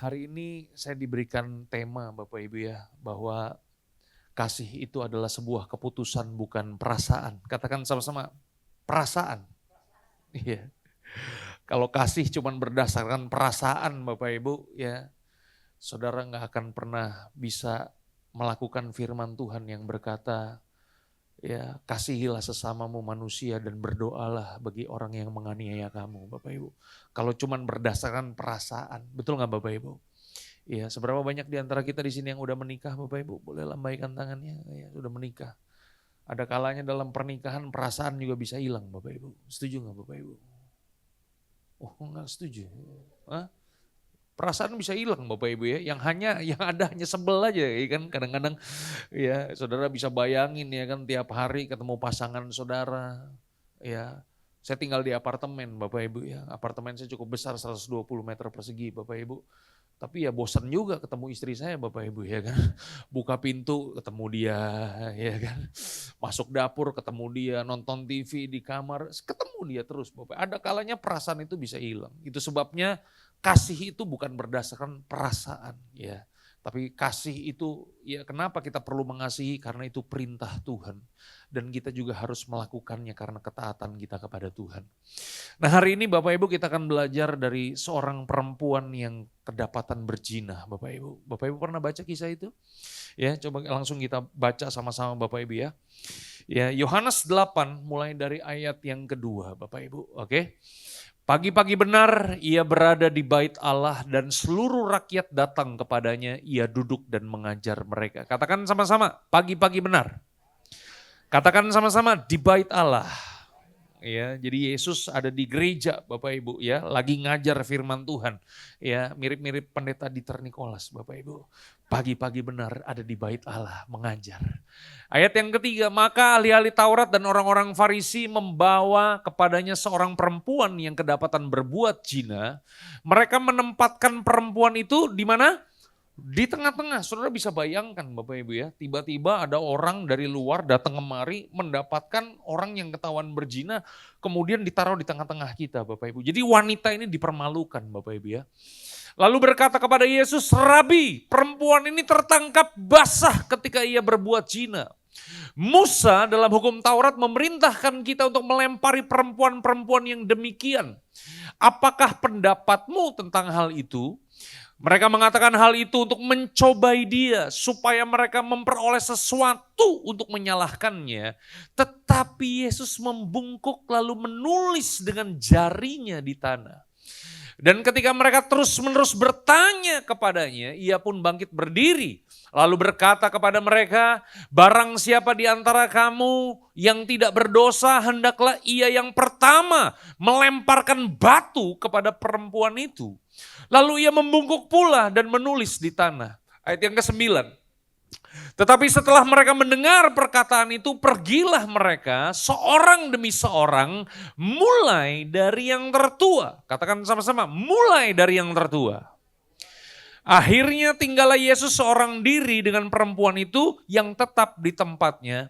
Hari ini saya diberikan tema Bapak Ibu ya, bahwa kasih itu adalah sebuah keputusan bukan perasaan. Katakan sama-sama, perasaan. Iya. Kalau kasih cuman berdasarkan perasaan Bapak Ibu ya, saudara nggak akan pernah bisa melakukan firman Tuhan yang berkata, ya kasihilah sesamamu manusia dan berdoalah bagi orang yang menganiaya kamu Bapak Ibu. Kalau cuman berdasarkan perasaan, betul nggak Bapak Ibu? Iya, seberapa banyak di antara kita di sini yang udah menikah Bapak Ibu? Boleh lambaikan tangannya, ya sudah menikah. Ada kalanya dalam pernikahan perasaan juga bisa hilang Bapak Ibu. Setuju nggak Bapak Ibu? Oh enggak setuju. Hah? Perasaan bisa hilang Bapak Ibu ya, yang ada hanya sebel aja ya kan. Kadang-kadang ya saudara bisa bayangin ya kan tiap hari ketemu pasangan saudara. Ya, saya tinggal di apartemen Bapak Ibu ya. Apartemen saya cukup besar 120 meter persegi Bapak Ibu. Tapi ya bosan juga ketemu istri saya Bapak Ibu ya kan. Buka pintu ketemu dia ya kan. Masuk dapur ketemu dia, nonton TV di kamar, ketemu dia terus Bapak. Ada kalanya perasaan itu bisa hilang. Itu sebabnya kasih itu bukan berdasarkan perasaan ya. Tapi kasih itu ya kenapa kita perlu mengasihi, karena itu perintah Tuhan. Dan kita juga harus melakukannya karena ketaatan kita kepada Tuhan. Nah hari ini Bapak Ibu kita akan belajar dari seorang perempuan yang kedapatan berzina Bapak Ibu. Bapak Ibu pernah baca kisah itu? Ya coba langsung kita baca sama-sama Bapak Ibu ya. Ya Yohanes 8 mulai dari ayat yang kedua Bapak Ibu. Oke. Pagi-pagi benar ia berada di bait Allah dan seluruh rakyat datang kepadanya, ia duduk dan mengajar mereka. Katakan sama-sama, pagi-pagi benar. Katakan sama-sama, di bait Allah. Ya, jadi Yesus ada di gereja Bapak Ibu ya, lagi ngajar firman Tuhan. Ya, mirip-mirip pendeta Dieter Nicholas Bapak Ibu. Pagi-pagi benar ada di bait Allah mengajar. Ayat yang ketiga, maka ahli-ahli Taurat dan orang-orang Farisi membawa kepadanya seorang perempuan yang kedapatan berbuat zina. Mereka menempatkan perempuan itu di mana? Di tengah-tengah, saudara bisa bayangkan Bapak Ibu ya, tiba-tiba ada orang dari luar datang kemari mendapatkan orang yang ketahuan berzina, kemudian ditaruh di tengah-tengah kita Bapak Ibu. Jadi wanita ini dipermalukan Bapak Ibu ya. Lalu berkata kepada Yesus, Rabi, perempuan ini tertangkap basah ketika ia berbuat zina. Musa dalam hukum Taurat memerintahkan kita untuk melempari perempuan-perempuan yang demikian. Apakah pendapatmu tentang hal itu? Mereka mengatakan hal itu untuk mencobai dia supaya mereka memperoleh sesuatu untuk menyalahkannya. Tetapi Yesus membungkuk lalu menulis dengan jarinya di tanah. Dan ketika mereka terus-menerus bertanya kepadanya, ia pun bangkit berdiri. Lalu berkata kepada mereka, barang siapa di antara kamu yang tidak berdosa, hendaklah ia yang pertama melemparkan batu kepada perempuan itu. Lalu ia membungkuk pula dan menulis di tanah. Ayat yang ke-9. Tetapi setelah mereka mendengar perkataan itu, pergilah mereka seorang demi seorang, mulai dari yang tertua. Katakan sama-sama, mulai dari yang tertua. Akhirnya tinggallah Yesus seorang diri dengan perempuan itu yang tetap di tempatnya.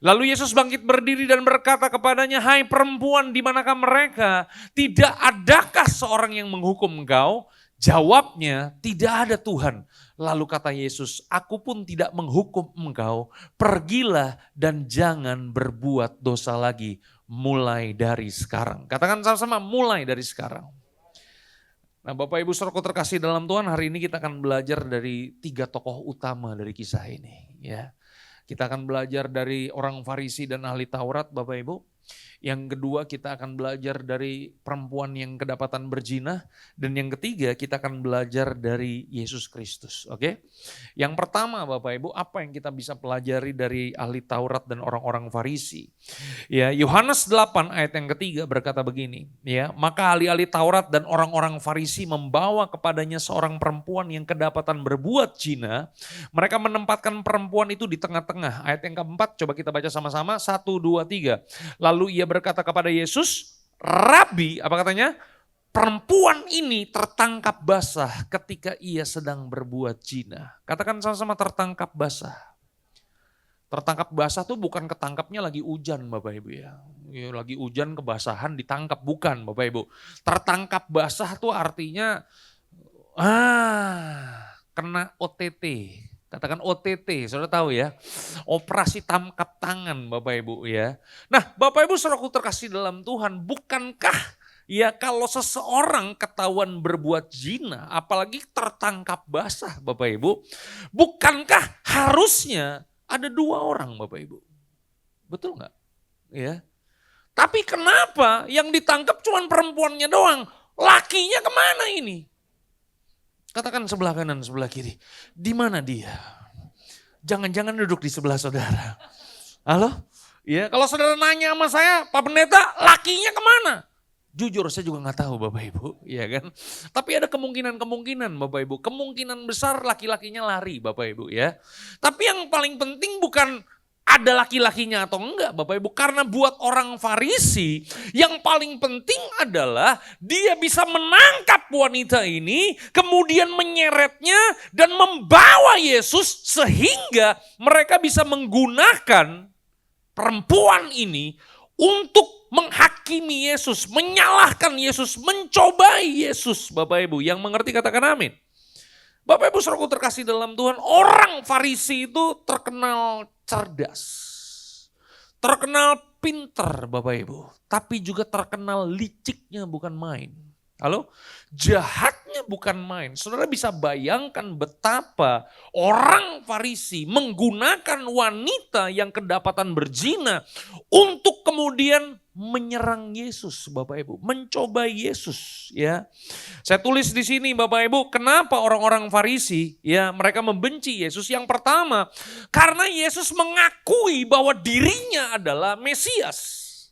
Lalu Yesus bangkit berdiri dan berkata kepadanya, hai perempuan, di manakah mereka? Tidak adakah seorang yang menghukum engkau? Jawabnya, tidak ada Tuhan. Lalu kata Yesus, aku pun tidak menghukum engkau, pergilah dan jangan berbuat dosa lagi mulai dari sekarang. Katakan sama-sama, mulai dari sekarang. Nah Bapak Ibu Saudaraku terkasih dalam Tuhan, hari ini kita akan belajar dari 3 tokoh utama dari kisah ini. Ya, kita akan belajar dari orang Farisi dan ahli Taurat Bapak Ibu. Yang kedua kita akan belajar dari perempuan yang kedapatan berzina. Dan yang ketiga kita akan belajar dari Yesus Kristus. Oke? Yang pertama Bapak Ibu, apa yang kita bisa pelajari dari ahli Taurat dan orang-orang Farisi? Ya, Yohanes 8 ayat yang ketiga berkata begini, ya, maka ahli-ahli Taurat dan orang-orang Farisi membawa kepadanya seorang perempuan yang kedapatan berbuat zina. Mereka menempatkan perempuan itu di tengah-tengah. Ayat yang keempat, coba kita baca sama-sama, 1, 2, 3. Lalu ia berkata kepada Yesus, Rabi, apa katanya? Perempuan ini tertangkap basah ketika ia sedang berbuat zina. Katakan sama-sama, tertangkap basah. Tertangkap basah tuh bukan ketangkapnya lagi hujan Bapak Ibu ya. Ya lagi hujan kebasahan ditangkap, bukan Bapak Ibu. Tertangkap basah tuh artinya Kena OTT. Katakan OTT, saudara tahu ya. Operasi tangkap tangan Bapak Ibu ya. Nah Bapak Ibu saudaraku terkasih dalam Tuhan, bukankah ya kalau seseorang ketahuan berbuat zina, apalagi tertangkap basah Bapak Ibu, bukankah harusnya ada 2 orang Bapak Ibu? Betul nggak? Ya. Tapi kenapa yang ditangkap cuma perempuannya doang? Lakinya kemana ini? Katakan sebelah kanan, sebelah kiri. Di mana dia? Jangan-jangan duduk di sebelah saudara. Halo? Ya, kalau saudara nanya sama saya, Pak Pendeta, lakinya kemana? Jujur saya juga nggak tahu Bapak Ibu, ya kan? Tapi ada kemungkinan Bapak Ibu. Kemungkinan besar laki-lakinya lari Bapak Ibu ya. Tapi yang paling penting bukan ada laki-lakinya atau enggak Bapak Ibu. Karena buat orang Farisi yang paling penting adalah dia bisa menangkap wanita ini, kemudian menyeretnya dan membawa Yesus sehingga mereka bisa menggunakan perempuan ini untuk menghakimi Yesus, menyalahkan Yesus, mencobai Yesus. Bapak Ibu yang mengerti katakan amin. Bapak Ibu saudaraku terkasih dalam Tuhan, orang Farisi itu terkenal cerdas, terkenal pinter Bapak Ibu, tapi juga terkenal liciknya bukan main. Halo? Jahatnya bukan main. Saudara bisa bayangkan betapa orang Farisi menggunakan wanita yang kedapatan berzina untuk kemudian menyerang Yesus Bapak Ibu, mencoba Yesus ya. Saya tulis di sini Bapak Ibu, kenapa orang-orang Farisi ya mereka membenci Yesus? Yang pertama, karena Yesus mengakui bahwa dirinya adalah Mesias.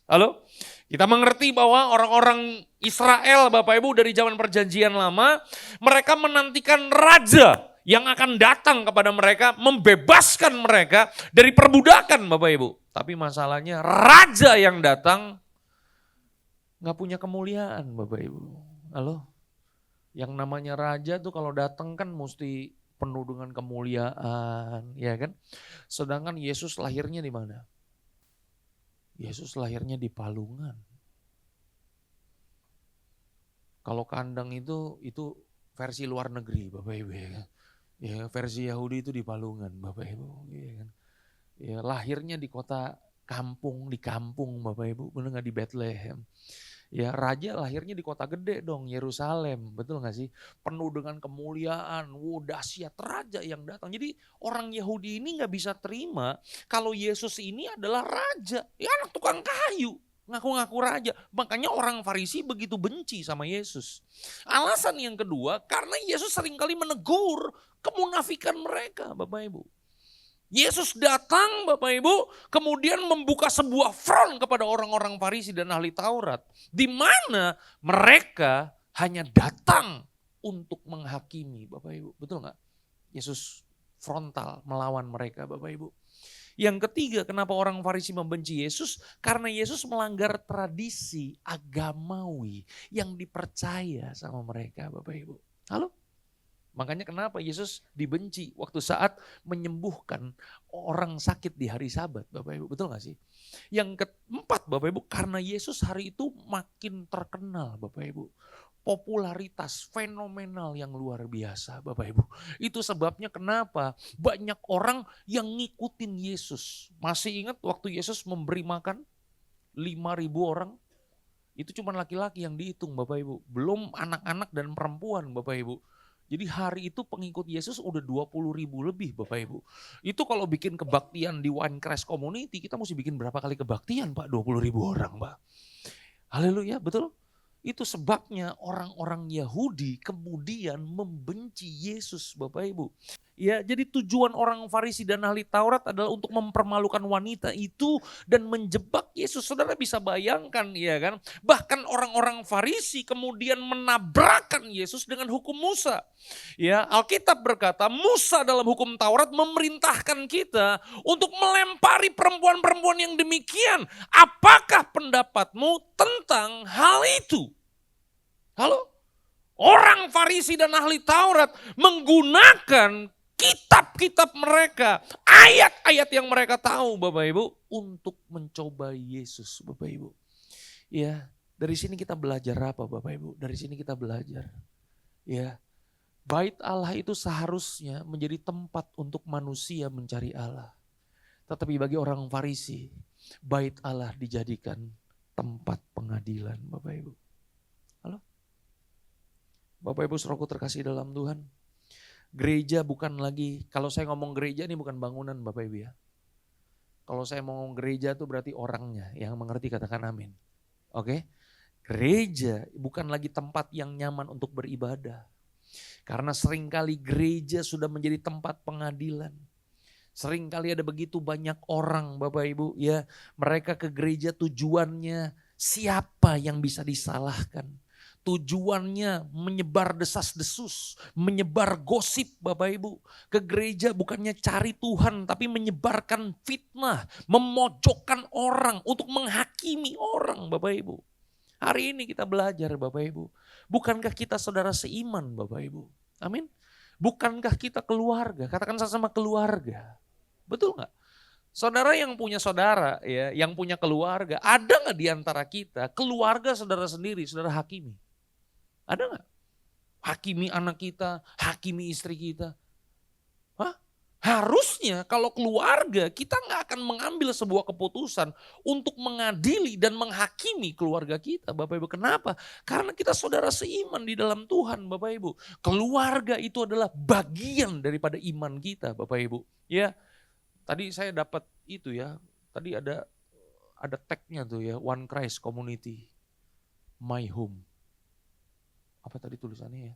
Halo? Kita mengerti bahwa orang-orang Israel Bapak Ibu dari zaman perjanjian lama, mereka menantikan raja yang akan datang kepada mereka, membebaskan mereka dari perbudakan Bapak Ibu. Tapi masalahnya raja yang datang gak punya kemuliaan Bapak Ibu. Halo? Yang namanya raja tuh kalau datang kan mesti penuh dengan kemuliaan, ya kan? Sedangkan Yesus lahirnya di mana? Yesus lahirnya di palungan. Kalau kandang itu versi luar negeri Bapak Ibu ya kan. Ya, versi Yahudi itu di palungan Bapak Ibu, ya kan. Ya, lahirnya di kota kampung, di kampung Bapak Ibu, benar nggak di Bethlehem. Ya raja lahirnya di kota gede dong, Yerusalem, betul gak sih? Penuh dengan kemuliaan, dahsyat raja yang datang. Jadi orang Yahudi ini gak bisa terima kalau Yesus ini adalah raja. Ya anak tukang kayu, ngaku-ngaku raja. Makanya orang Farisi begitu benci sama Yesus. Alasan yang kedua, karena Yesus seringkali menegur kemunafikan mereka Bapak Ibu. Yesus datang Bapak Ibu, kemudian membuka sebuah front kepada orang-orang Farisi dan ahli Taurat. Di mana mereka hanya datang untuk menghakimi Bapak Ibu. Betul nggak? Yesus frontal melawan mereka Bapak Ibu. Yang ketiga, kenapa orang Farisi membenci Yesus? Karena Yesus melanggar tradisi agamawi yang dipercaya sama mereka Bapak Ibu. Halo? Makanya kenapa Yesus dibenci waktu saat menyembuhkan orang sakit di hari Sabat, Bapak Ibu, betul gak sih? Yang keempat Bapak Ibu, karena Yesus hari itu makin terkenal Bapak Ibu. Popularitas fenomenal yang luar biasa Bapak Ibu. Itu sebabnya kenapa banyak orang yang ngikutin Yesus. Masih ingat waktu Yesus memberi makan 5.000 orang? Itu cuma laki-laki yang dihitung Bapak Ibu. Belum anak-anak dan perempuan Bapak Ibu. Jadi hari itu pengikut Yesus udah 20.000 lebih Bapak Ibu. Itu kalau bikin kebaktian di Winecrest Community, kita mesti bikin berapa kali kebaktian Pak? 20.000 orang Pak. Haleluya, betul? Itu sebabnya orang-orang Yahudi kemudian membenci Yesus Bapak Ibu. Ya, jadi tujuan orang Farisi dan ahli Taurat adalah untuk mempermalukan wanita itu dan menjebak Yesus. Saudara bisa bayangkan ya kan. Bahkan orang-orang Farisi kemudian menabrakkan Yesus dengan hukum Musa. Ya, Alkitab berkata Musa dalam hukum Taurat memerintahkan kita untuk melempari perempuan-perempuan yang demikian. Apakah pendapatmu tentang hal itu? Halo? Orang Farisi dan ahli Taurat menggunakan kitab-kitab mereka, ayat-ayat yang mereka tahu Bapak Ibu untuk mencoba Yesus Bapak Ibu. Ya, dari sini kita belajar apa Bapak Ibu? Dari sini kita belajar. Ya, Bait Allah itu seharusnya menjadi tempat untuk manusia mencari Allah. Tetapi bagi orang Farisi, bait Allah dijadikan tempat pengadilan, Bapak Ibu. Halo? Bapak Ibu saudaraku terkasih dalam Tuhan. Gereja bukan lagi, kalau saya ngomong gereja ini bukan bangunan Bapak Ibu ya. Kalau saya mau ngomong gereja itu berarti orangnya, yang mengerti katakan amin. Oke? Gereja bukan lagi tempat yang nyaman untuk beribadah. Karena seringkali gereja sudah menjadi tempat pengadilan. Seringkali ada begitu banyak orang Bapak Ibu ya, mereka ke gereja tujuannya siapa yang bisa disalahkan. Tujuannya menyebar desas-desus, menyebar gosip Bapak Ibu. Ke gereja bukannya cari Tuhan tapi menyebarkan fitnah, memojokkan orang untuk menghakimi orang Bapak Ibu. Hari ini kita belajar Bapak Ibu, bukankah kita saudara seiman Bapak Ibu? Amin. Bukankah kita keluarga? Katakan sama keluarga. Betul nggak? Saudara yang punya saudara ya, yang punya keluarga, ada nggak di antara kita keluarga saudara sendiri, saudara hakimi? Ada nggak? Hakimi anak kita, hakimi istri kita. Hah? Harusnya kalau keluarga kita nggak akan mengambil sebuah keputusan untuk mengadili dan menghakimi keluarga kita. Bapak Ibu kenapa? Karena kita saudara seiman di dalam Tuhan Bapak Ibu. Keluarga itu adalah bagian daripada iman kita Bapak Ibu. Ya, tadi saya dapat itu ya, tadi ada tagnya tuh ya, One Christ Community, My Home. Apa tadi tulisannya ya?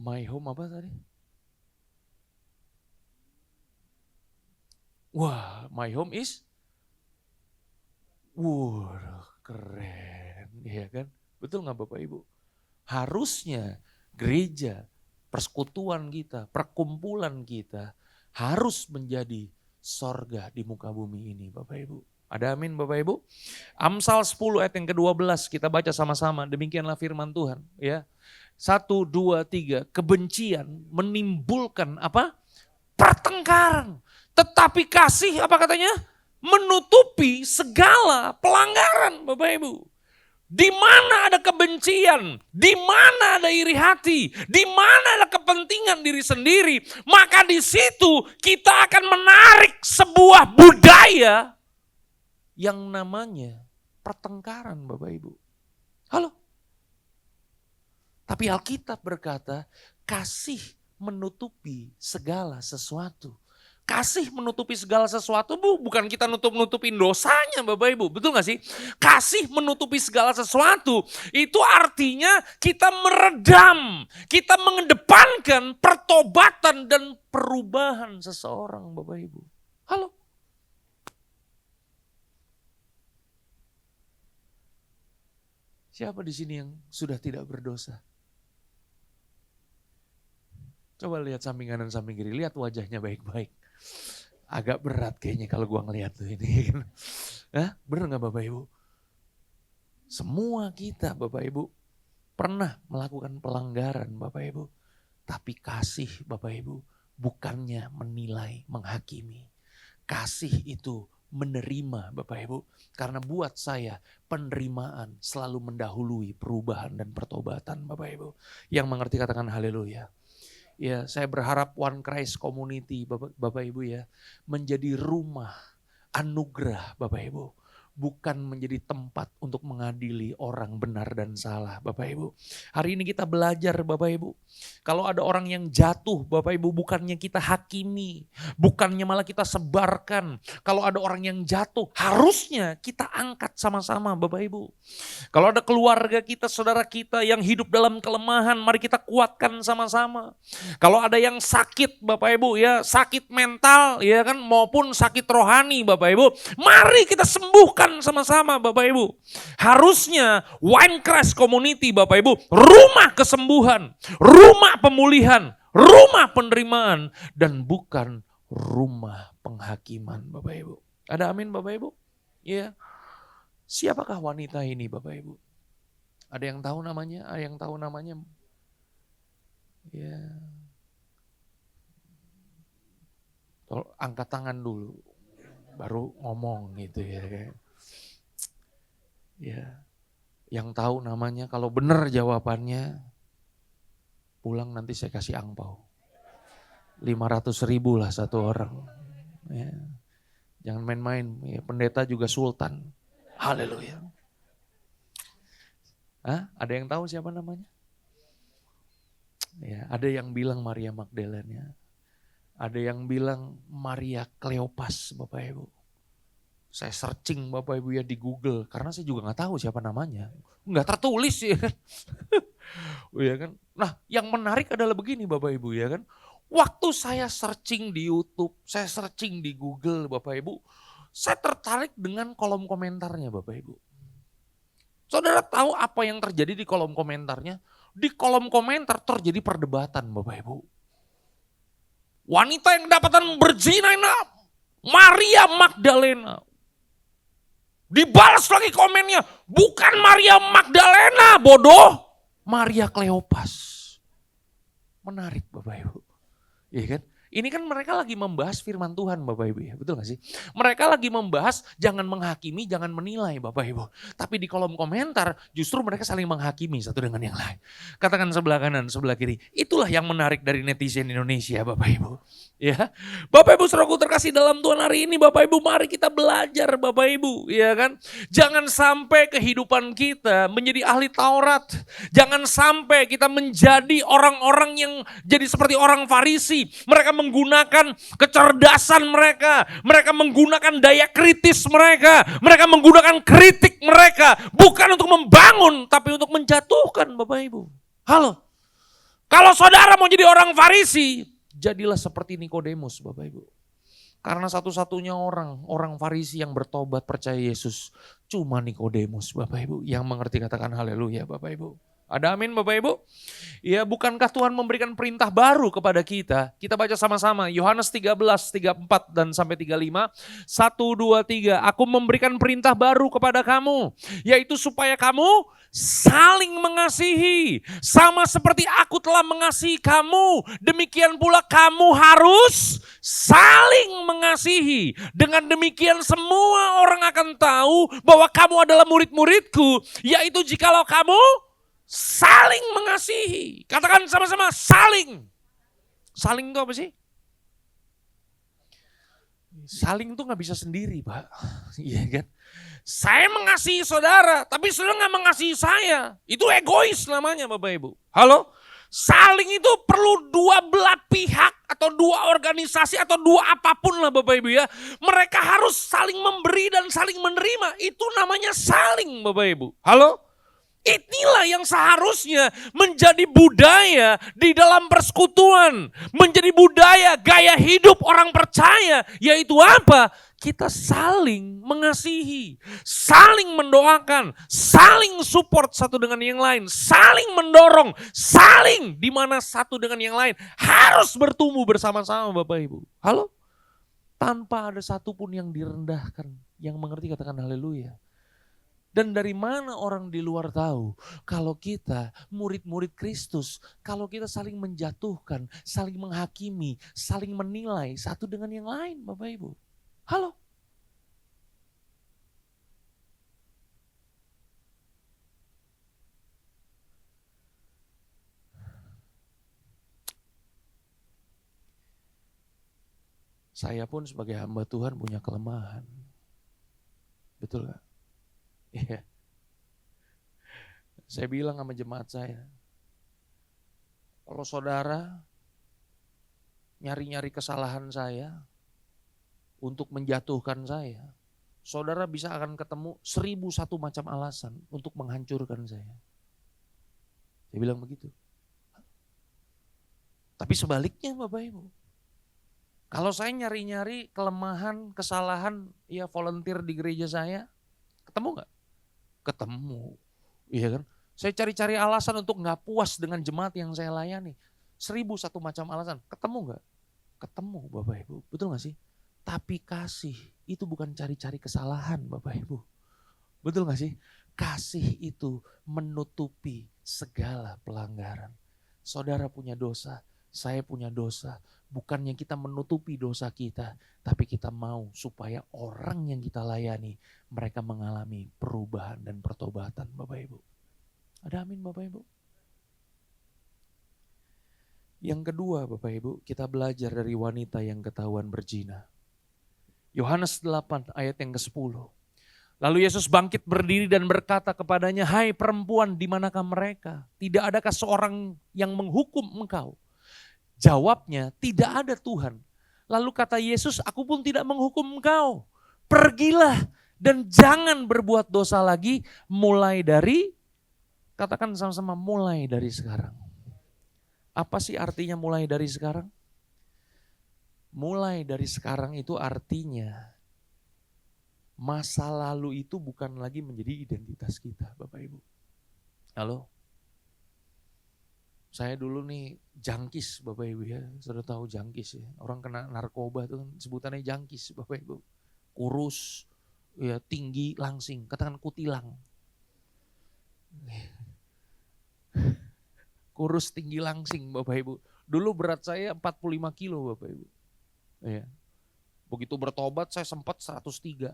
My Home apa tadi? Wah, My Home is, wah keren, ya kan? Betul nggak Bapak Ibu? Harusnya gereja, persekutuan kita, perkumpulan kita harus menjadi sorga di muka bumi ini Bapak Ibu. Ada amin Bapak Ibu? Amsal 10 ayat yang ke-12 kita baca sama-sama. Demikianlah firman Tuhan. Ya, 1, 2, 3. Kebencian menimbulkan apa? Pertengkaran. Tetapi kasih apa katanya? Menutupi segala pelanggaran Bapak Ibu. Di mana ada kebencian, di mana ada iri hati, di mana ada kepentingan diri sendiri, maka di situ kita akan menarik sebuah budaya yang namanya pertengkaran Bapak Ibu. Halo? Tapi Alkitab berkata, kasih menutupi segala sesuatu. Kasih menutupi segala sesuatu bukan kita nutupin dosanya Bapak Ibu. Betul gak sih? Kasih menutupi segala sesuatu itu artinya kita meredam. Kita mengedepankan pertobatan dan perubahan seseorang Bapak Ibu. Halo? Siapa di sini yang sudah tidak berdosa? Coba lihat samping kanan samping kiri, lihat wajahnya baik-baik. Agak berat kayaknya kalau gua ngelihat tuh ini. Hah? Bener gak Bapak Ibu? Semua kita Bapak Ibu pernah melakukan pelanggaran Bapak Ibu. Tapi kasih Bapak Ibu bukannya menilai, menghakimi. Kasih itu menerima Bapak Ibu. Karena buat saya penerimaan selalu mendahului perubahan dan pertobatan Bapak Ibu. Yang mengerti katakan haleluya. Ya, saya berharap One Christ Community Bapak Ibu ya menjadi rumah anugerah Bapak Ibu. Bukan menjadi tempat untuk mengadili orang benar dan salah Bapak Ibu. Hari ini kita belajar Bapak Ibu. Kalau ada orang yang jatuh Bapak Ibu bukannya kita hakimi. Bukannya malah kita sebarkan. Kalau ada orang yang jatuh harusnya kita angkat sama-sama Bapak Ibu. Kalau ada keluarga kita, saudara kita yang hidup dalam kelemahan, mari kita kuatkan sama-sama. Kalau ada yang sakit Bapak Ibu ya, sakit mental ya kan maupun sakit rohani Bapak Ibu, mari kita sembuhkan sama-sama Bapak Ibu. Harusnya One Christ Community Bapak Ibu, rumah kesembuhan, rumah pemulihan, rumah penerimaan dan bukan rumah penghakiman Bapak Ibu. Ada amin Bapak Ibu? Ya. Siapakah wanita ini Bapak Ibu? Ada yang tahu namanya? Ada yang tahu namanya? Ya. Angkat tangan dulu. Baru ngomong gitu ya. Ya. Yang tahu namanya, kalau benar jawabannya, pulang nanti saya kasih angpau. 500.000 lah satu orang. Ya. Jangan main-main, ya, pendeta juga sultan. Haleluya. Ada yang tahu siapa namanya? Ya, ada yang bilang Maria Magdalena. Ada yang bilang Maria Kleopas, Bapak Ibu. Saya searching Bapak Ibu ya di Google, karena saya juga nggak tahu siapa namanya. Nggak tertulis ya kan. Ya kan. Nah yang menarik adalah begini Bapak Ibu ya kan. Waktu saya searching di YouTube, saya searching di Google Bapak Ibu, saya tertarik dengan kolom komentarnya Bapak Ibu. Saudara tahu apa yang terjadi di kolom komentarnya? Di kolom komentar terjadi perdebatan Bapak Ibu. Wanita yang kedapatan berzina, Maria Magdalena. Dibalas lagi komennya, bukan Maria Magdalena bodoh, Maria Kleopas. Menarik Bapak Ibu. Iya kan? Ini kan mereka lagi membahas firman Tuhan Bapak Ibu ya, betul gak sih? Mereka lagi membahas jangan menghakimi, jangan menilai Bapak Ibu. Tapi di kolom komentar justru mereka saling menghakimi satu dengan yang lain. Katakan sebelah kanan, sebelah kiri. Itulah yang menarik dari netizen Indonesia Bapak Ibu. Ya, Bapak Ibu saudaraku terkasih dalam Tuhan hari ini Bapak Ibu mari kita belajar Bapak Ibu. Ya kan? Jangan sampai kehidupan kita menjadi ahli Taurat. Jangan sampai kita menjadi orang-orang yang jadi seperti orang Farisi. Mereka menggunakan kecerdasan mereka. Mereka menggunakan daya kritis mereka. Mereka menggunakan kritik mereka. Bukan untuk membangun, tapi untuk menjatuhkan Bapak Ibu. Halo. Kalau saudara mau jadi orang Farisi, jadilah seperti Nikodemus Bapak Ibu. Karena satu-satunya orang Farisi yang bertobat percaya Yesus, cuma Nikodemus Bapak Ibu. Yang mengerti katakan haleluya Bapak Ibu. Ada amin Bapak Ibu? Ya bukankah Tuhan memberikan perintah baru kepada kita? Kita baca sama-sama Yohanes 13:34 dan sampai 35. 1, 2, 3. Aku memberikan perintah baru kepada kamu. Yaitu supaya kamu saling mengasihi. Sama seperti aku telah mengasihi kamu. Demikian pula kamu harus saling mengasihi. Dengan demikian semua orang akan tahu bahwa kamu adalah murid-muridku. Yaitu jikalau kamu saling mengasihi. Katakan sama-sama saling. Saling itu apa sih? Saling itu gak bisa sendiri Pak. Iya kan? Saya mengasihi saudara, tapi saudara gak mengasihi saya. Itu egois namanya Bapak Ibu. Halo? Saling itu perlu dua belah pihak atau dua organisasi atau dua apapun lah Bapak Ibu ya. Mereka harus saling memberi dan saling menerima. Itu namanya saling Bapak Ibu. Halo? Inilah yang seharusnya menjadi budaya di dalam persekutuan. Menjadi budaya gaya hidup orang percaya. Yaitu apa? Kita saling mengasihi. Saling mendoakan. Saling support satu dengan yang lain. Saling mendorong. Saling di mana satu dengan yang lain. Harus bertumbuh bersama-sama Bapak Ibu. Halo? Tanpa ada satupun yang direndahkan. Yang mengerti katakan haleluya. Dan dari mana orang di luar tahu kalau kita murid-murid Kristus, kalau kita saling menjatuhkan, saling menghakimi, saling menilai satu dengan yang lain Bapak Ibu. Halo? Saya pun sebagai hamba Tuhan punya kelemahan. Betul gak? Iya. Saya bilang sama jemaat saya, kalau saudara nyari-nyari kesalahan saya untuk menjatuhkan saya, saudara bisa akan ketemu 1001 macam alasan untuk menghancurkan saya. Saya bilang begitu. Tapi sebaliknya Bapak Ibu, kalau saya nyari-nyari kelemahan, kesalahan, ya volunteer di gereja saya, ketemu gak? Ketemu, iya kan? Saya cari-cari alasan untuk gak puas dengan jemaat yang saya layani. 1001 macam alasan, ketemu gak? Ketemu Bapak Ibu, betul gak sih? Tapi kasih itu bukan cari-cari kesalahan Bapak Ibu. Betul gak sih? Kasih itu menutupi segala pelanggaran. Saudara punya dosa, saya punya dosa. Bukannya kita menutupi dosa kita, tapi kita mau supaya orang yang kita layani, mereka mengalami perubahan dan pertobatan Bapak Ibu. Ada amin Bapak Ibu? Yang kedua Bapak Ibu, kita belajar dari wanita yang ketahuan berzina. Yohanes 8 ayat yang ke-10. Lalu Yesus bangkit berdiri dan berkata kepadanya, "Hai perempuan, di manakah mereka? Tidak adakah seorang yang menghukum engkau?" Jawabnya, "Tidak ada Tuhan." Lalu kata Yesus, "Aku pun tidak menghukum engkau. Pergilah dan jangan berbuat dosa lagi mulai dari," katakan sama-sama, mulai dari sekarang. Apa sih artinya mulai dari sekarang? Mulai dari sekarang itu artinya masa lalu itu bukan lagi menjadi identitas kita, Bapak Ibu. Halo? Saya dulu nih jangkis, Bapak Ibu ya. Sudah tahu jangkis ya. Orang kena narkoba itu sebutannya jangkis, Bapak Ibu. Kurus, ya tinggi, langsing, katakan kutilang. Kurus, tinggi, langsing, Bapak Ibu. Dulu berat saya 45 kilo, Bapak Ibu. Ya. Begitu bertobat saya sempat 103.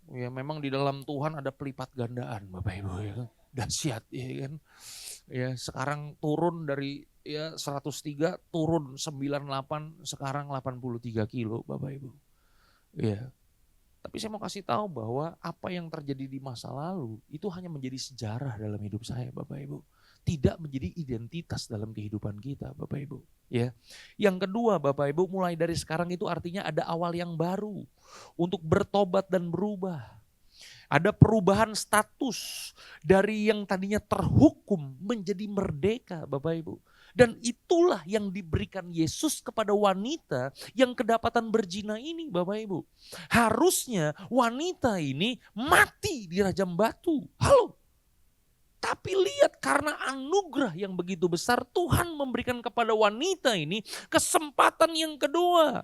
Ya memang di dalam Tuhan ada pelipat gandaan Bapak Ibu ya. Dahsyat ya kan. Ya sekarang turun dari ya 103 turun 98 sekarang 83 kilo Bapak Ibu. Ya. Tapi saya mau kasih tahu bahwa apa yang terjadi di masa lalu itu hanya menjadi sejarah dalam hidup saya Bapak Ibu. Tidak menjadi identitas dalam kehidupan kita Bapak Ibu. Ya. Yang kedua Bapak Ibu, mulai dari sekarang itu artinya ada awal yang baru untuk bertobat dan berubah. Ada perubahan status dari yang tadinya terhukum menjadi merdeka Bapak Ibu. Dan itulah yang diberikan Yesus kepada wanita yang kedapatan berzina ini Bapak Ibu. Harusnya wanita ini mati di rajam batu. Halo. Tapi lihat karena anugerah yang begitu besar Tuhan memberikan kepada wanita ini kesempatan yang kedua.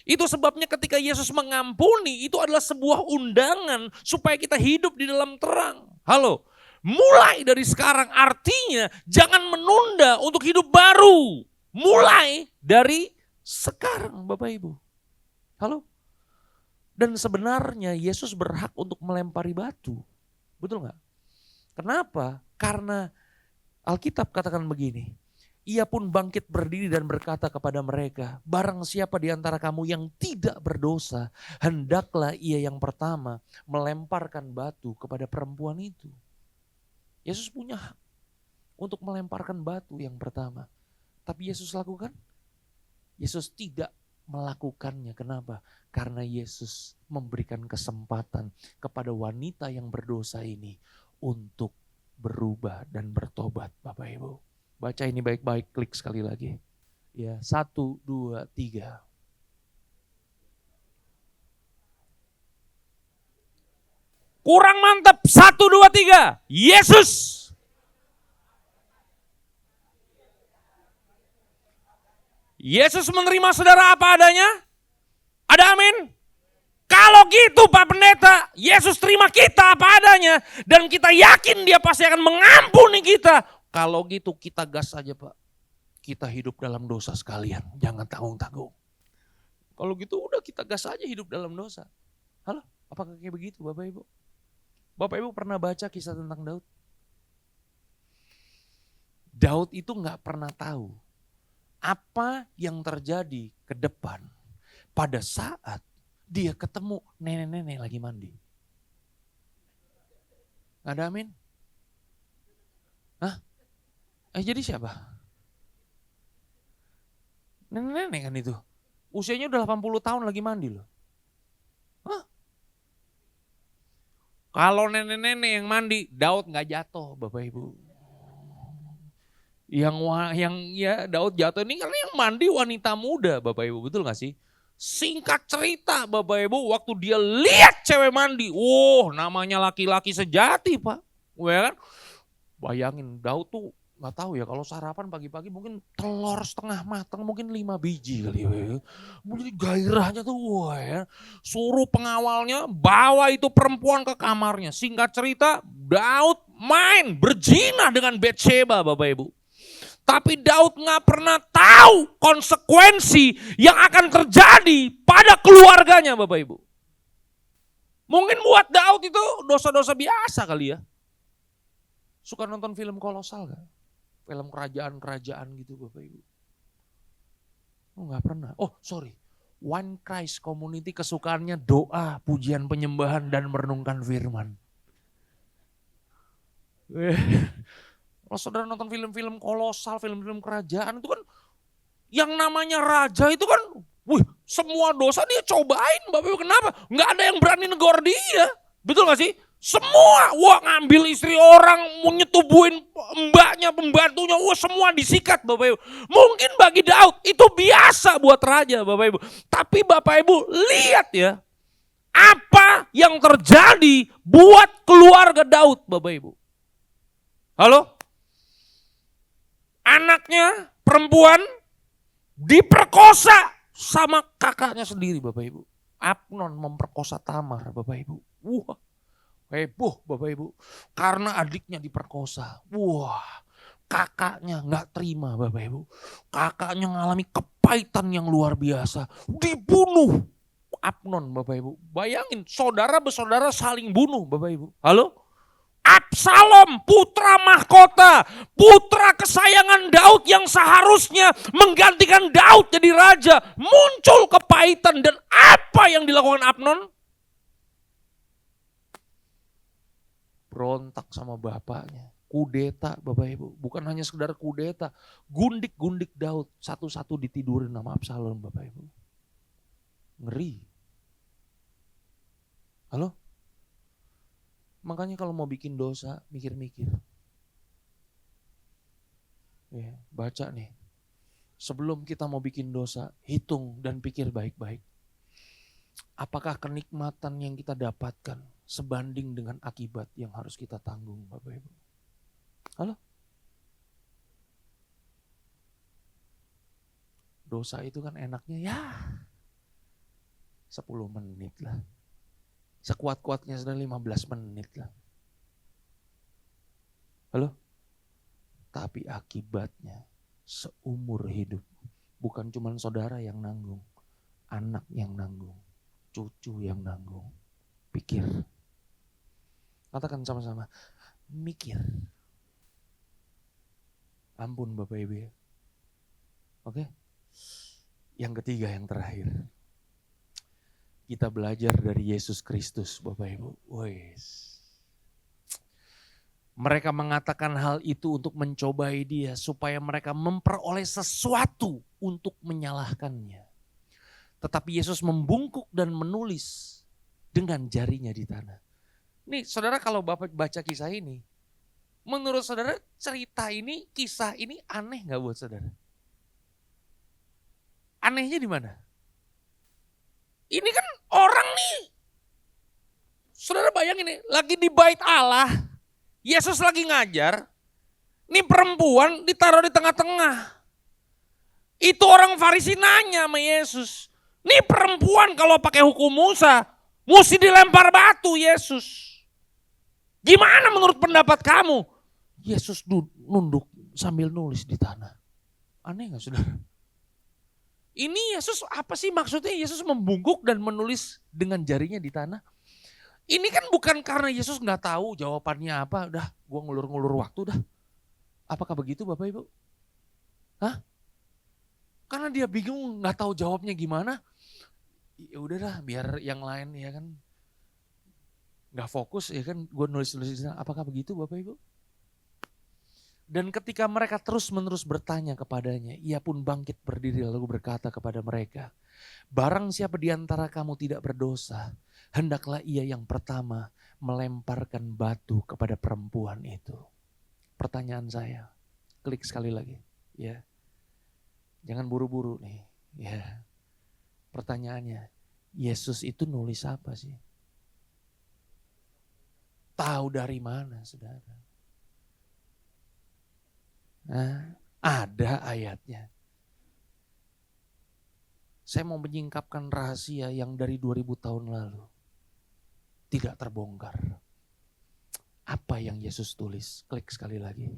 Itu sebabnya ketika Yesus mengampuni itu adalah sebuah undangan supaya kita hidup di dalam terang. Halo, mulai dari sekarang artinya jangan menunda untuk hidup baru. Mulai dari sekarang Bapak Ibu. Halo. Dan sebenarnya Yesus berhak untuk melempari batu. Betul gak? Kenapa? Karena Alkitab katakan begini. Ia pun bangkit berdiri dan berkata kepada mereka, "Barang siapa di antara kamu yang tidak berdosa, hendaklah ia yang pertama melemparkan batu kepada perempuan itu." Yesus punya hak untuk melemparkan batu yang pertama. Tapi Yesus lakukan? Yesus tidak melakukannya. Kenapa? Karena Yesus memberikan kesempatan kepada wanita yang berdosa ini untuk berubah dan bertobat Bapak Ibu. Baca ini baik-baik, klik sekali lagi. Ya, 1, 2, 3. Kurang mantap, 1, 2, 3. Yesus. Yesus menerima saudara apa adanya? Ada amin? Kalau gitu Pak Pendeta, Yesus terima kita apa adanya. Dan kita yakin dia pasti akan mengampuni kita. Kalau gitu kita gas aja Pak. Kita hidup dalam dosa sekalian, jangan tanggung-tanggung. Kalau gitu udah kita gas aja hidup dalam dosa. Halo, apakah kayak begitu Bapak Ibu? Bapak Ibu pernah baca kisah tentang Daud? Daud itu gak pernah tahu apa yang terjadi ke depan pada saat dia ketemu nenek-nenek lagi mandi. Ada amin? Hah? Jadi siapa? Nenek-nenek kan itu. Usianya udah 80 tahun lagi mandi loh. Hah? Kalau nenek-nenek yang mandi, Daud gak jatuh Bapak Ibu. Yang ya Daud jatuh ini karena yang mandi wanita muda Bapak Ibu, betul gak sih? Singkat cerita Bapak Ibu, waktu dia lihat cewek mandi, namanya laki-laki sejati Pak. Ya kan? Bayangin Daud tuh gak tahu ya kalau sarapan pagi-pagi mungkin telur setengah matang mungkin 5 biji kali ya. Mungkin gairahnya tuh ya. Suruh pengawalnya bawa itu perempuan ke kamarnya. Singkat cerita Daud main berzina dengan Batsheba Bapak Ibu. Tapi Daud gak pernah tahu konsekuensi yang akan terjadi pada keluarganya Bapak Ibu. Mungkin buat Daud itu dosa-dosa biasa kali ya. Suka nonton film kolosal gak? Film kerajaan-kerajaan gitu Bapak Ibu. Oh gak pernah. Oh sorry. One Christ Community kesukaannya doa, pujian penyembahan, dan merenungkan firman. Kalau saudara nonton film-film kolosal, film-film kerajaan itu kan yang namanya raja itu kan, wih semua dosa dia cobain Bapak Ibu. Kenapa? Gak ada yang berani negor dia. Betul gak sih? Semua, wah ngambil istri orang, mau nyetubuhin mbaknya, pembantunya, wah semua disikat Bapak Ibu. Mungkin bagi Daud itu biasa buat raja Bapak Ibu. Tapi Bapak Ibu lihat ya, apa yang terjadi buat keluarga Daud Bapak Ibu. Halo? Anaknya perempuan diperkosa sama kakaknya sendiri Bapak Ibu. Amnon memperkosa Tamar Bapak Ibu. Wah. Heboh Bapak Ibu, karena adiknya diperkosa. Wah, kakaknya gak terima Bapak Ibu. Kakaknya mengalami kepahitan yang luar biasa. Dibunuh Amnon Bapak Ibu. Bayangin saudara bersaudara saling bunuh Bapak Ibu. Halo? Absalom putra mahkota, putra kesayangan Daud yang seharusnya menggantikan Daud jadi raja. Muncul kepahitan dan apa yang dilakukan Amnon? Berontak sama bapaknya, kudeta Bapak Ibu, bukan hanya sekedar kudeta, gundik-gundik Daud, satu-satu ditidurin sama Absalom Bapak Ibu. Ngeri. Halo? Makanya kalau mau bikin dosa, mikir-mikir. Ya, baca nih, sebelum kita mau bikin dosa, hitung dan pikir baik-baik. Apakah kenikmatan yang kita dapatkan sebanding dengan akibat yang harus kita tanggung Bapak Ibu? Halo? Dosa itu kan enaknya ya 10 menit lah. Sekuat-kuatnya sudah 15 menit lah. Halo? Tapi akibatnya seumur hidup. Bukan cuma saudara yang nanggung, anak yang nanggung, cucu yang nanggung. Pikir. Katakan sama-sama, mikir. Ampun Bapak Ibu ya. Oke? Yang ketiga, yang terakhir. Kita belajar dari Yesus Kristus Bapak Ibu. Mereka mengatakan hal itu untuk mencobai dia supaya mereka memperoleh sesuatu untuk menyalahkannya. Tetapi Yesus membungkuk dan menulis dengan jarinya di tanah. Nih saudara kalau Bapak baca kisah ini, menurut saudara cerita ini, kisah ini aneh gak buat saudara? Anehnya di mana? Ini kan orang nih, saudara bayangin nih, lagi di bait Allah, Yesus lagi ngajar, nih perempuan ditaruh di tengah-tengah. Itu orang Farisi nanya sama Yesus, nih perempuan kalau pakai hukum Musa, mesti dilempar batu Yesus. Gimana menurut pendapat kamu? Yesus nunduk sambil nulis di tanah. Aneh gak saudara? Ini Yesus apa sih maksudnya Yesus membungkuk dan menulis dengan jarinya di tanah? Ini kan bukan karena Yesus gak tahu jawabannya apa. Udah gue ngulur-ngulur waktu dah. Apakah begitu Bapak Ibu? Hah? Karena dia bingung gak tahu jawabnya gimana. Ya udahlah biar yang lain ya kan. Gak fokus ya kan, gue nulis-nulis di sana. Apakah begitu Bapak Ibu? Dan ketika mereka terus-menerus bertanya kepadanya, ia pun bangkit berdiri lalu berkata kepada mereka, barang siapa di antara kamu tidak berdosa, hendaklah ia yang pertama melemparkan batu kepada perempuan itu. Pertanyaan saya, klik sekali lagi, ya, jangan buru-buru nih, ya. Pertanyaannya, Yesus itu nulis apa sih? Tahu dari mana saudara? Nah, ada ayatnya. Saya mau menyingkapkan rahasia yang dari 2000 tahun lalu. Tidak terbongkar. Apa yang Yesus tulis? Klik sekali lagi.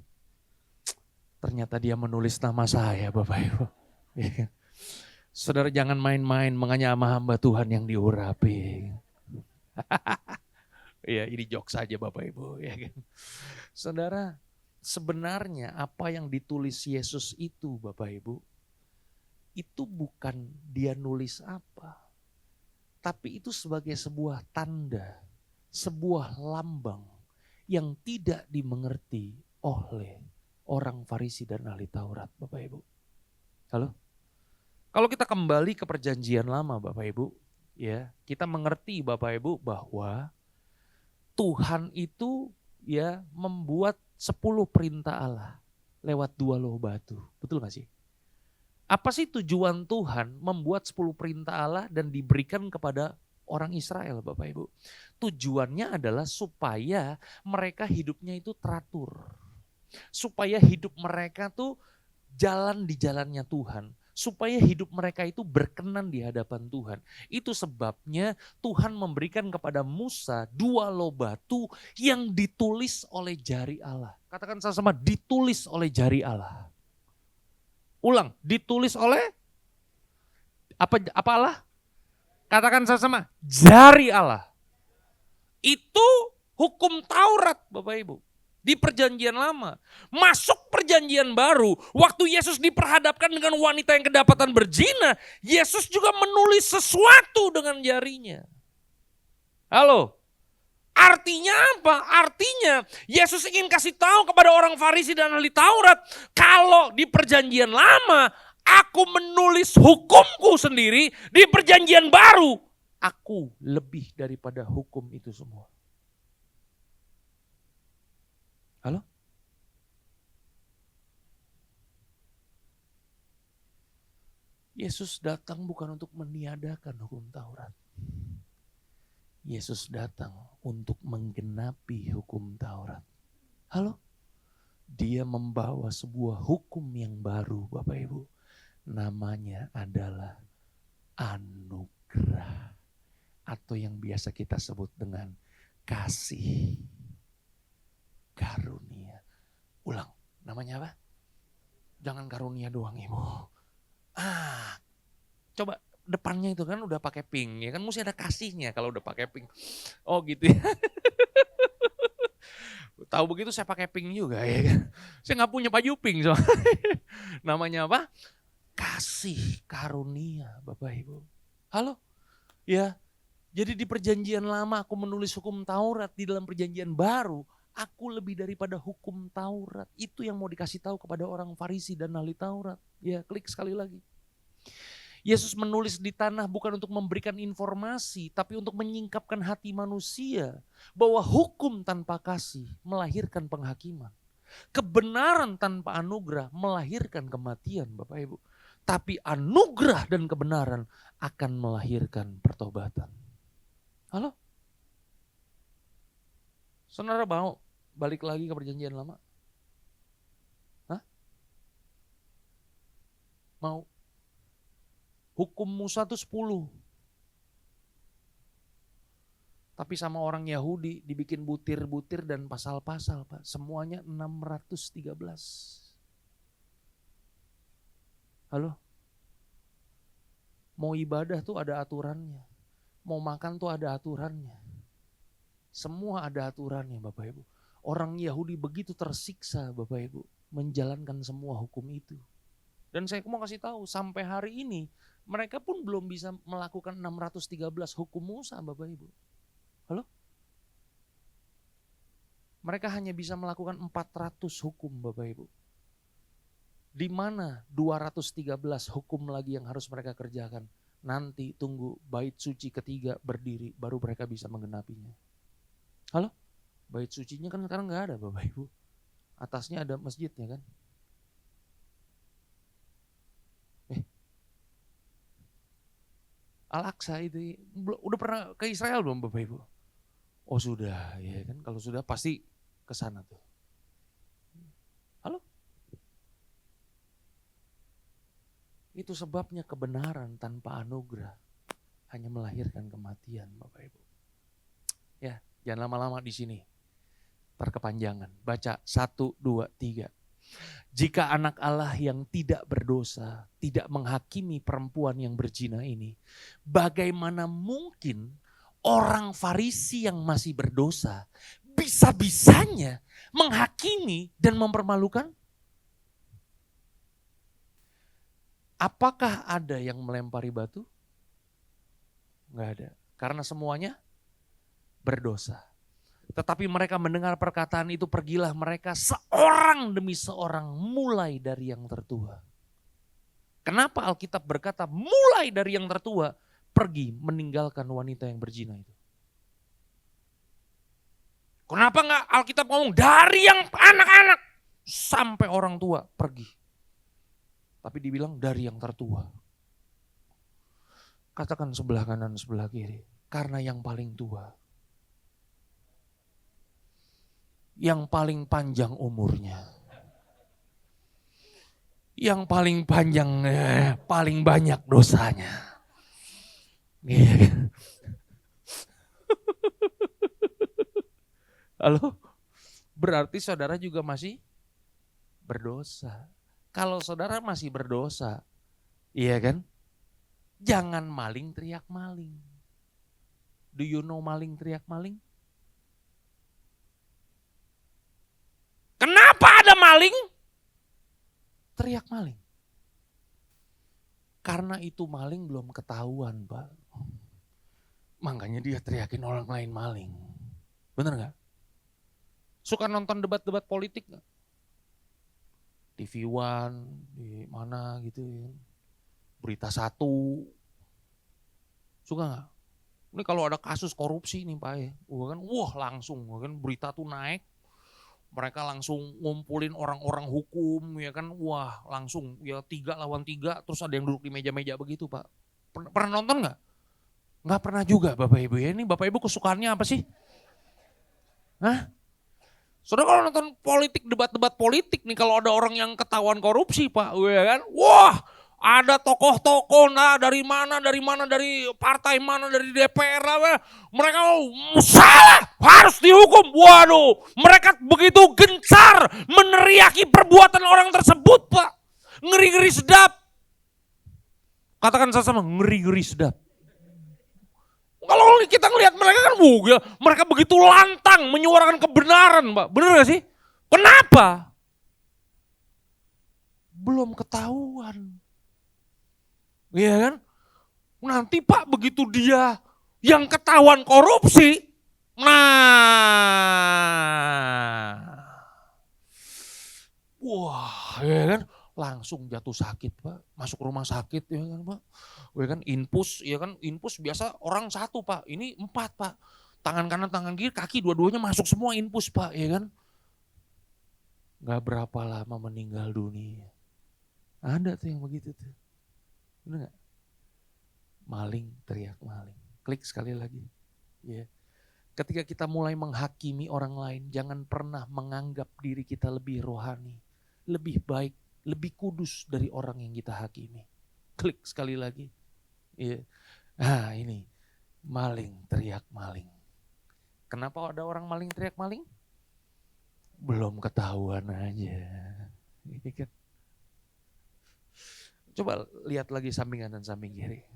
Ternyata dia menulis nama saya Bapak Ibu. Saudara jangan main-main menganya sama hamba Tuhan yang diurapi. Ya, ini jokes saja Bapak Ibu. Ya kan? Saudara, sebenarnya apa yang ditulis Yesus itu Bapak Ibu, itu bukan dia nulis apa. Tapi itu sebagai sebuah tanda, sebuah lambang yang tidak dimengerti oleh orang Farisi dan ahli Taurat Bapak Ibu. Halo? Kalau kita kembali ke perjanjian lama Bapak Ibu, ya, kita mengerti Bapak Ibu bahwa Tuhan itu ya membuat 10 perintah Allah lewat 2 loh batu. Betul gak sih? Apa sih tujuan Tuhan membuat 10 perintah Allah dan diberikan kepada orang Israel Bapak Ibu? Tujuannya adalah supaya mereka hidupnya itu teratur. Supaya hidup mereka tuh jalan di jalannya Tuhan. Supaya hidup mereka itu berkenan di hadapan Tuhan. Itu sebabnya Tuhan memberikan kepada Musa 2 loh batu yang ditulis oleh jari Allah. Katakan sama-sama, ditulis oleh jari Allah. Ulang, ditulis oleh apa Allah? Katakan sama-sama, jari Allah. Itu hukum Taurat Bapak Ibu. Di perjanjian lama. Masuk perjanjian baru, waktu Yesus diperhadapkan dengan wanita yang kedapatan berzina, Yesus juga menulis sesuatu dengan jarinya. Halo? Artinya apa? Artinya Yesus ingin kasih tahu kepada orang Farisi dan ahli Taurat, kalau di perjanjian lama aku menulis hukumku sendiri, di perjanjian baru aku lebih daripada hukum itu semua. Halo? Yesus datang bukan untuk meniadakan hukum Taurat. Yesus datang untuk menggenapi hukum Taurat. Halo? Dia membawa sebuah hukum yang baru Bapak Ibu. Namanya adalah anugerah. Atau yang biasa kita sebut dengan kasih karunia. Ulang, namanya apa? Jangan karunia doang Ibu. Coba depannya itu kan udah pakai pink, ya kan mesti ada kasihnya kalau udah pakai pink. Oh gitu ya. Tahu begitu saya pakai pink juga ya kan. Saya nggak punya baju pink soalnya. Namanya apa? Kasih karunia Bapak Ibu. Halo? Ya. Jadi di perjanjian lama aku menulis hukum Taurat, di dalam perjanjian baru aku lebih daripada hukum Taurat. Itu yang mau dikasih tahu kepada orang Farisi dan ahli Taurat. Ya, klik sekali lagi. Yesus menulis di tanah bukan untuk memberikan informasi, tapi untuk menyingkapkan hati manusia bahwa hukum tanpa kasih melahirkan penghakiman. Kebenaran tanpa anugerah melahirkan kematian Bapak Ibu. Tapi anugerah dan kebenaran akan melahirkan pertobatan. Halo? Saudara mau balik lagi ke perjanjian lama? Hah? Mau? Hukum Musa itu 10. Tapi sama orang Yahudi dibikin butir-butir dan pasal-pasal Pak. Semuanya 613. Halo? Mau ibadah tuh ada aturannya. Mau makan tuh ada aturannya. Semua ada aturannya Bapak Ibu. Orang Yahudi begitu tersiksa Bapak Ibu menjalankan semua hukum itu. Dan saya mau kasih tahu sampai hari ini mereka pun belum bisa melakukan 613 hukum Musa Bapak Ibu. Halo? Mereka hanya bisa melakukan 400 hukum Bapak Ibu. Di mana 213 hukum lagi yang harus mereka kerjakan? Nanti tunggu bait suci ketiga berdiri baru mereka bisa menggenapinya. Halo? Bait sucinya kan sekarang gak ada Bapak Ibu. Atasnya ada masjidnya kan. Al-Aqsa itu udah pernah ke Israel belum Bapak Ibu? Oh sudah, ya kan. Kalau sudah pasti ke sana tuh. Halo? Itu sebabnya kebenaran tanpa anugerah hanya melahirkan kematian Bapak Ibu. Ya, jangan lama-lama di sini. Terkepanjangan. Baca 1, 2, 3. Jika anak Allah yang tidak berdosa tidak menghakimi perempuan yang berzina ini, bagaimana mungkin orang Farisi yang masih berdosa bisa-bisanya menghakimi dan mempermalukan? Apakah ada yang melempari batu? Enggak ada. Karena semuanya berdosa. Tetapi mereka mendengar perkataan itu, pergilah mereka seorang demi seorang mulai dari yang tertua. Kenapa Alkitab berkata mulai dari yang tertua pergi meninggalkan wanita yang berzina itu? Kenapa enggak Alkitab ngomong dari yang anak-anak sampai orang tua pergi? Tapi dibilang dari yang tertua. Katakan sebelah kanan, sebelah kiri. Karena yang paling tua. Yang paling panjang umurnya. Yang paling panjang, paling banyak dosanya. Halo? Berarti saudara juga masih berdosa. Kalau saudara masih berdosa, iya kan? Jangan maling teriak maling. Do you know maling teriak maling? Kenapa ada maling? Teriak maling. Karena itu maling belum ketahuan, Pak. Makanya dia teriakin orang lain maling. Bener gak? Suka nonton debat-debat politik gak? TV One, di mana gitu ya. Berita Satu. Suka gak? Ini kalau ada kasus korupsi nih Pak ya. Wah langsung kan berita tuh naik. Mereka langsung ngumpulin orang-orang hukum ya kan. Wah langsung ya 3 lawan 3. Terus ada yang duduk di meja-meja begitu Pak. Pernah nonton gak? Gak pernah juga Bapak Ibu ya. Ini Bapak Ibu kesukaannya apa sih? Hah? Saudara kalau nonton politik, debat-debat politik nih, kalau ada orang yang ketahuan korupsi Pak, ya kan? Wah, ada tokoh-tokoh, nah dari mana, dari partai mana, dari DPR, mereka salah, harus dihukum. Waduh, mereka begitu gencar meneriaki perbuatan orang tersebut Pak. Ngeri-ngeri sedap. Katakan sama-sama, ngeri-ngeri sedap. Kalau kita ngelihat mereka kan mereka begitu lantang menyuarakan kebenaran, Pak. Benar gak sih? Kenapa? Belum ketahuan. Iya kan? Nanti Pak begitu dia yang ketahuan korupsi, wah, ya kan? Langsung jatuh sakit Pak, masuk rumah sakit ya kan Pak. Ya kan infus biasa orang 1 Pak, ini 4 Pak. Tangan kanan, tangan kiri, kaki dua-duanya masuk semua infus Pak, ya kan. Gak berapa lama meninggal dunia. Ada tuh yang begitu tuh. Bener gak? Maling teriak maling. Klik sekali lagi. Ya. Ketika kita mulai menghakimi orang lain, jangan pernah menganggap diri kita lebih rohani, lebih baik, lebih kudus dari orang yang kita hakimi. Klik sekali lagi. Iya. Nah ini, maling teriak maling. Kenapa ada orang maling teriak maling? Belum ketahuan aja. Ini kan. Coba lihat lagi samping kanan samping kiri.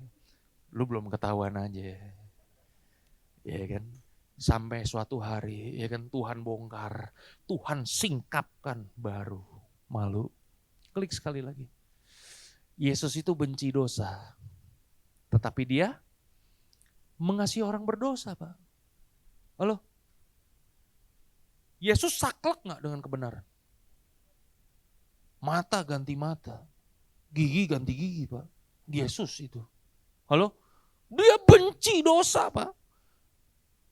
Lu belum ketahuan aja. Ya kan. Sampai suatu hari, ya kan Tuhan bongkar. Tuhan singkapkan baru. Malu. Klik sekali lagi. Yesus itu benci dosa. Tetapi dia mengasihi orang berdosa Pak. Halo? Yesus saklek gak dengan kebenaran? Mata ganti mata. Gigi ganti gigi Pak. Yesus itu. Halo? Dia benci dosa Pak.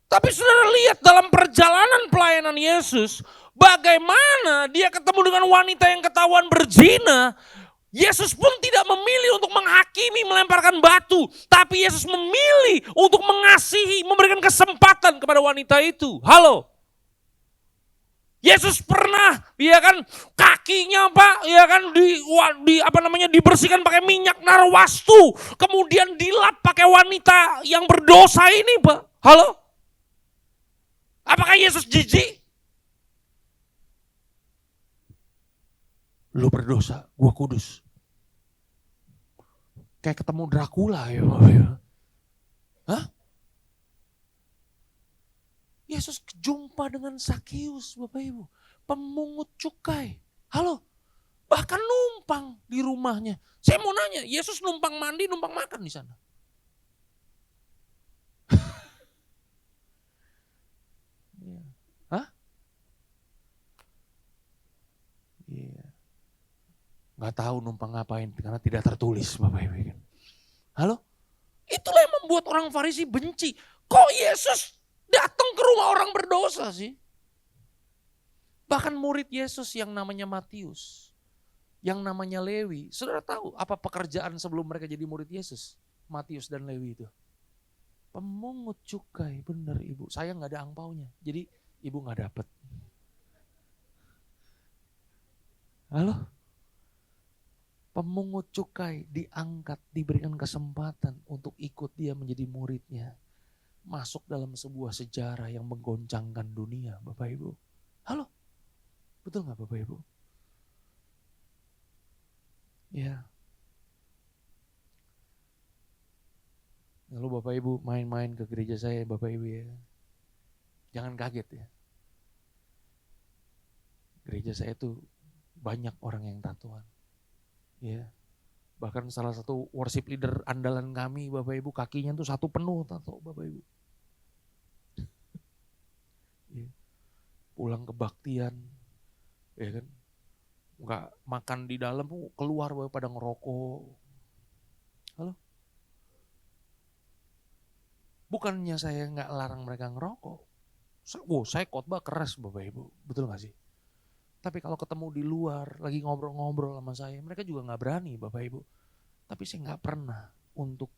Tapi saudara lihat dalam perjalanan pelayanan Yesus. Bagaimana dia ketemu dengan wanita yang ketahuan berzina. Yesus pun tidak memilih untuk menghakimi, melemparkan batu. Tapi Yesus memilih untuk mengasihi, memberikan kesempatan kepada wanita itu. Halo? Yesus pernah, ya kan, kakinya Pak, ya kan, dibersihkan pakai minyak narwastu. Kemudian dilap pakai wanita yang berdosa ini Pak. Halo? Apakah Yesus jijik? Lu berdosa, gua kudus. Kayak ketemu Dracula ya. Hah? Yesus jumpa dengan Sakeus, Bapak Ibu. Pemungut cukai. Halo, bahkan numpang di rumahnya. Saya mau nanya, Yesus numpang mandi, numpang makan di sana. Hah? Iya. Gak tahu numpang ngapain, karena tidak tertulis Bapak Ibu. Halo? Itulah yang membuat orang Farisi benci. Kok Yesus datang ke rumah orang berdosa sih? Bahkan murid Yesus yang namanya Matius, yang namanya Lewi. Saudara tahu apa pekerjaan sebelum mereka jadi murid Yesus? Matius dan Lewi itu. Pemungut cukai, bener ibu. Saya gak ada angpaunya, jadi ibu gak dapet. Halo? Pemungut cukai diangkat, diberikan kesempatan untuk ikut dia menjadi muridnya. Masuk dalam sebuah sejarah yang menggoncangkan dunia, Bapak Ibu. Halo? Betul gak Bapak Ibu? Ya. Lalu Bapak Ibu main-main ke gereja saya Bapak Ibu ya. Jangan kaget ya. Gereja saya tuh banyak orang yang tatoan. Ya. Bahkan salah satu worship leader andalan kami Bapak Ibu kakinya tuh satu penuh tato Bapak Ibu. Ya. Pulang kebaktian, ya kan, nggak makan di dalam, keluar pada ngerokok. Halo? Bukannya saya nggak larang mereka ngerokok. Saya khotbah keras Bapak Ibu, betul nggak sih? Tapi kalau ketemu di luar, lagi ngobrol-ngobrol sama saya, mereka juga nggak berani Bapak Ibu. Tapi saya nggak pernah untuk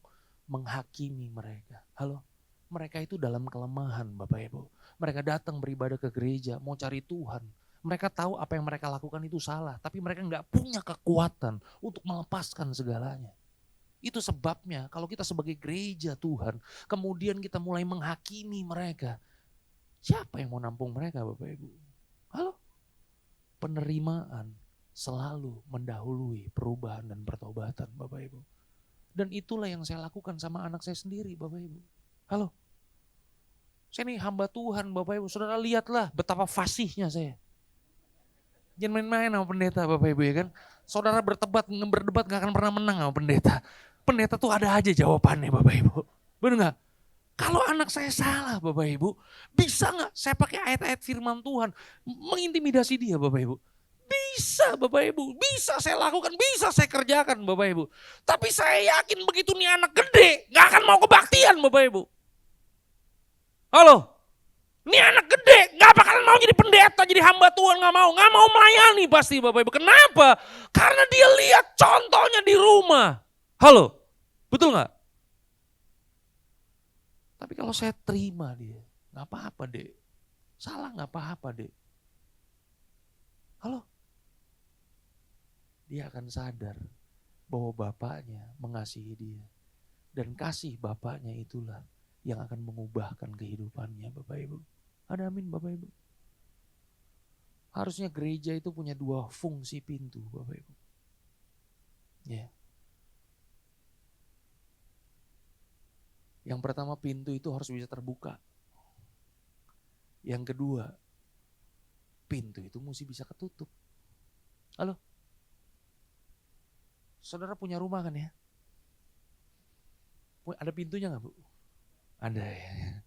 menghakimi mereka. Halo? Mereka itu dalam kelemahan Bapak Ibu. Mereka datang beribadah ke gereja, mau cari Tuhan. Mereka tahu apa yang mereka lakukan itu salah, tapi mereka nggak punya kekuatan untuk melepaskan segalanya. Itu sebabnya kalau kita sebagai gereja Tuhan, kemudian kita mulai menghakimi mereka. Siapa yang mau nampung mereka Bapak Ibu? Halo? Penerimaan selalu mendahului perubahan dan pertobatan Bapak Ibu. Dan itulah yang saya lakukan sama anak saya sendiri Bapak Ibu. Halo? Saya ini hamba Tuhan Bapak Ibu. Saudara lihatlah betapa fasihnya saya. Jangan main-main sama pendeta Bapak Ibu ya kan. Saudara berdebat gak akan pernah menang sama pendeta. Pendeta tuh ada aja jawabannya Bapak Ibu. Benar gak? Kalau anak saya salah Bapak Ibu, bisa gak saya pakai ayat-ayat firman Tuhan mengintimidasi dia Bapak Ibu? Bisa Bapak Ibu, bisa saya lakukan, bisa saya kerjakan Bapak Ibu. Tapi saya yakin begitu nih anak gede, gak akan mau kebaktian Bapak Ibu. Halo? Ini anak gede, gak bakalan mau jadi pendeta, jadi hamba Tuhan, gak mau melayani pasti Bapak Ibu. Kenapa? Karena dia lihat contohnya di rumah. Halo, betul gak? Tapi kalau saya terima dia, gak apa-apa dek. Salah gak apa-apa dek. Halo? Dia akan sadar bahwa bapaknya mengasihi dia. Dan kasih bapaknya itulah yang akan mengubahkan kehidupannya Bapak Ibu. Ada amin Bapak Ibu. Harusnya gereja itu punya dua fungsi pintu Bapak Ibu. Ya. Yang pertama pintu itu harus bisa terbuka. Yang kedua, pintu itu mesti bisa ketutup. Halo? Saudara punya rumah kan ya? Ada pintunya gak Bu? Ada ya.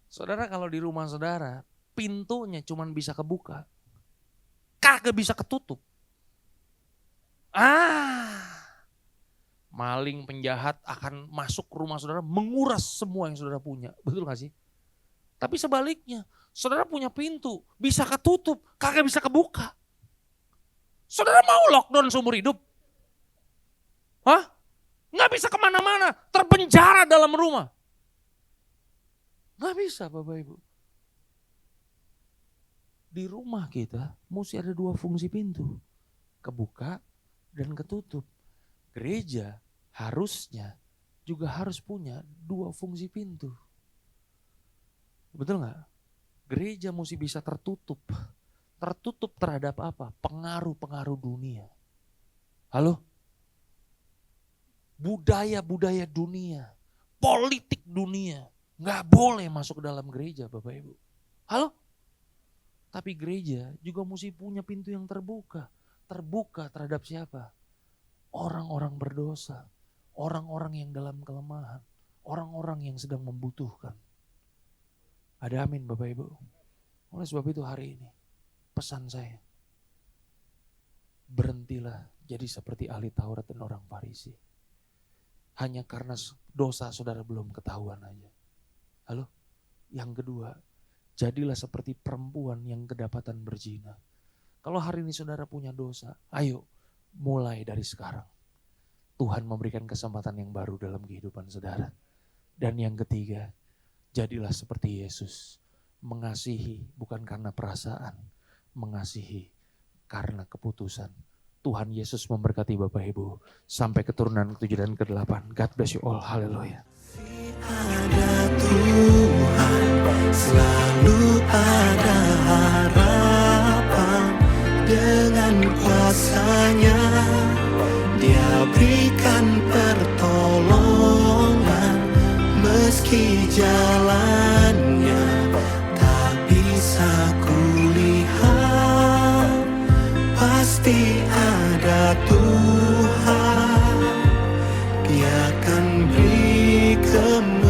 Saudara kalau di rumah saudara, pintunya cuma bisa kebuka, kagak bisa ketutup. Maling penjahat akan masuk ke rumah saudara, menguras semua yang saudara punya. Betul gak sih? Tapi sebaliknya, saudara punya pintu, bisa ketutup, kagak bisa kebuka. Saudara mau lockdown seumur hidup? Hah? Gak bisa kemana-mana, terpenjara dalam rumah. Gak bisa Bapak Ibu. Di rumah kita mesti ada dua fungsi pintu. Kebuka dan ketutup. Gereja harusnya juga harus punya dua fungsi pintu. Betul gak? Gereja mesti bisa tertutup. Tertutup terhadap apa? Pengaruh-pengaruh dunia. Halo? Budaya-budaya dunia. Politik dunia. Nggak boleh masuk ke dalam gereja Bapak Ibu. Halo? Tapi gereja juga mesti punya pintu yang terbuka. Terbuka terhadap siapa? Orang-orang berdosa. Orang-orang yang dalam kelemahan. Orang-orang yang sedang membutuhkan. Ada amin Bapak Ibu. Oleh sebab itu hari ini pesan saya. Berhentilah jadi seperti ahli Taurat dan orang Farisi. Hanya karena dosa saudara belum ketahuan aja. Halo? Yang kedua, jadilah seperti perempuan yang kedapatan berzina. Kalau hari ini saudara punya dosa, ayo mulai dari sekarang. Tuhan memberikan kesempatan yang baru dalam kehidupan saudara. Dan yang ketiga, jadilah seperti Yesus. Mengasihi bukan karena perasaan, mengasihi karena keputusan. Tuhan Yesus memberkati Bapak Ibu sampai keturunan ke-7 dan ke-8. God bless you all. Haleluya. Ada Tuhan, selalu ada harapan. Dengan kuasa-Nya Dia berikan pertolongan. Meski jalannya tak bisa kulihat, pasti ada Tuhan. Dia akan beri kemampuan